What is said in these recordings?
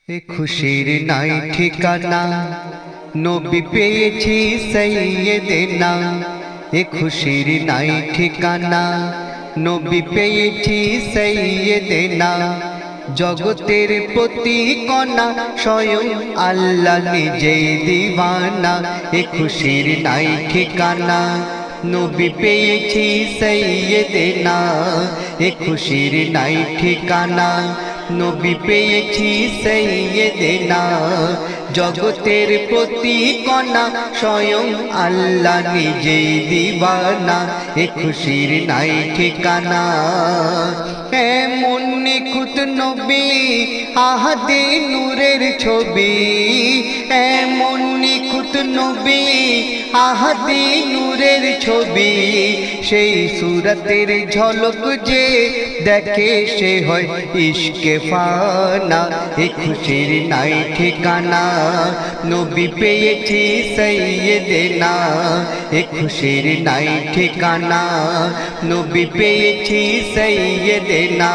এ খুশির নাই ঠিকানা, নবী পেয়েছি সাইয়েদেনা। এ খুশির নাই ঠিকানা, নবী পেয়েছি সাইয়েদেনা। জগতের প্রতি কণা স্বয়ং আল্লাহ নিজেই দিওয়ানা। এ খুশির নাই ঠিকানা, নবী পেয়েছি সাইয়েদেনা। এ খুশির নাই ঠিকানা, নবী পেয়েছি সাইয়েদেনা। জগতের প্রতি কণা স্বয়ং আল্লাহ নিজেই দিওয়ানা। এ খুশির নাই ঠিকানা। এমন নিখুঁত নবী, আহাদে নূরের ছবি। এমন নিখুঁত নবী, আহাদে নূরের ছবি। সেই সুরতের ঝলক যে দেখে সে হয় ইশকে ফানা। এ খুশির নাই ঠিকানা, নবী পেয়েছি সাইয়েদেনা। এ খুশির নাই ঠিকানা, নবী পেয়েছি সাইয়েদেনা।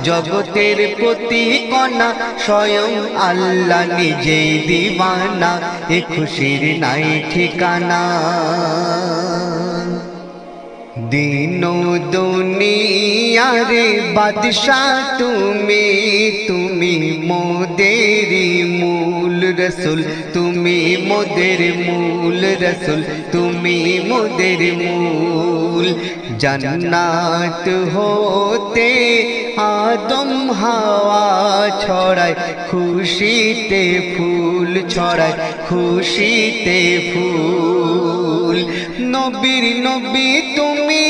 জগতের প্রতি কণা স্বয়ং আল্লাহ নিজেই দিওয়ানা। এ খুশির নাই ঠিকানা। দিন দুনিয়ার বাদশাহ তুমি, তুমি মোদেরি মূল রসুল। তুমি মোদের মূল রসুল, তুমি মোদের মূল। জান্নাত হতে আদম হাওয়া ছড়ায়, খুশিতে ফুল ছড়ায়, খুশিতে ফুল। নবীর নবী তুমি,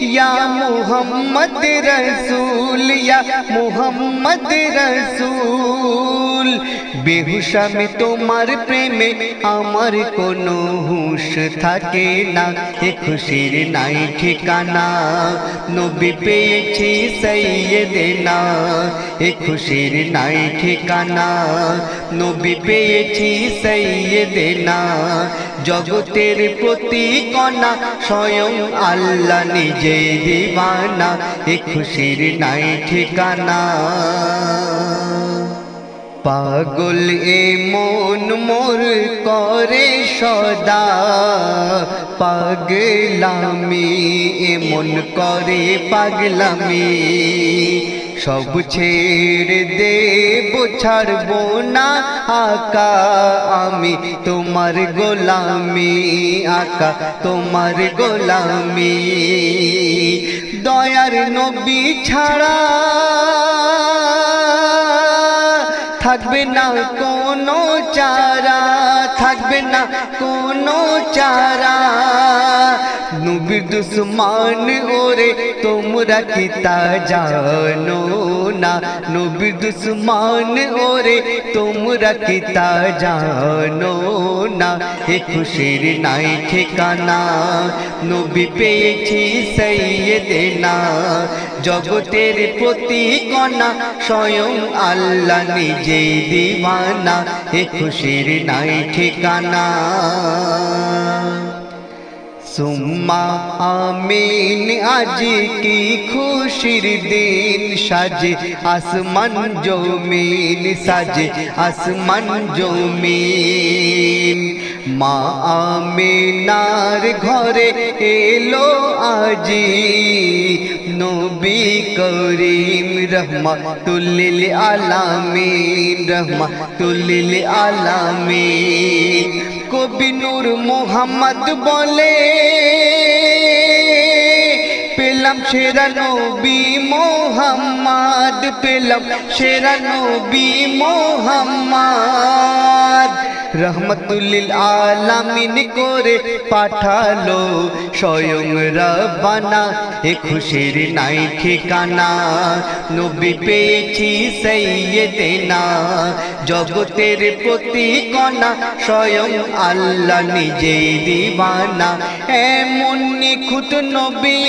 ইয়া মুহাম্মদ রসুল, ইয়া মুহাম্মদ রসুল। বেহুশ আমি তোমার প্রেমে, আমার কোনো হুঁশ থাকে না। এ খুশির নাই ঠিকানা, নবী পেয়েছি সাইয়েদেনা। এ খুশির নাই ঠিকানা, নবী পেয়েছি সাইয়েদেনা। জগতের প্রতি কণা স্বয়ং আল্লাহ নিজেই দিওয়ানা। এ খুশির নাই ঠিকানা। পাগল এ মন মোর করে সদা, পাগলামি এ মন করে পাগলামি। সব ছেড়ে দেব ছাড়বো না আকা, আমি তোমার গোলামি আকা, তোমার গোলামি। দয়ার নবী ছাড়া থাকবে না কোনো চারা, থাকবে না কোনো চারা। নবীর দুশ্মন ওরে তোমরা কি তা জানো না? নবীর দুশ্মন ওরে তোমরা কি তা জানো না? এ খুশির নাই ঠিকানা, নবী পেয়েছি সাইয়েদেনা। জগতের প্রতি কণা স্বয়ং আল্লাহ নিজেই দিওয়ানা। এ খুশির নাই ঠিকানা। সুম্মা আমিন, আজ কি খুশির দিন, সাজে আসমান জমিন, সাজে আসমান জমিন। মা আমিনার ঘরে এলো আজি নবী করিম, রহমাতুল লিল আলামিন, রহমাতুল লিল আলামিন। কবি নূর মোহাম্মদ বলে, পেলাম সেরা নবী মোহাম্মদ, পেলাম সেরা নবী মোহাম্মদ। রহমাতুল লিল আলামিন করে পাঠালো স্বয়ং রব্বানা। এ খুশির নাই ঠিকানা, নবী পেয়েছি সাইয়েদেনা। জগতের প্রতি কণা স্বয়ং আল্লাহ নিজেই দিওয়ানা। এমন নিখুঁত নবী,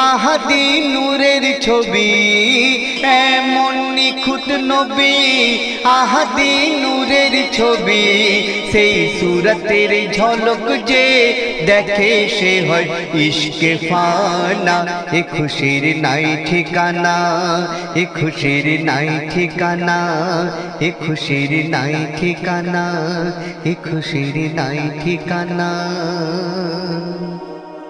আহাদি নূরের ছবি। এমন নিখুঁত নিখুঁত নবী আহাদি নূরের ছবি সেই সুরতের ঝলক যে দেখে সে হয় ইশকে ফানা এ খুশির নাই ঠিকানা এ খুশির নাই ঠিকানা এ খুশির নাই ঠিকানা এ খুশির নাই ঠিকানা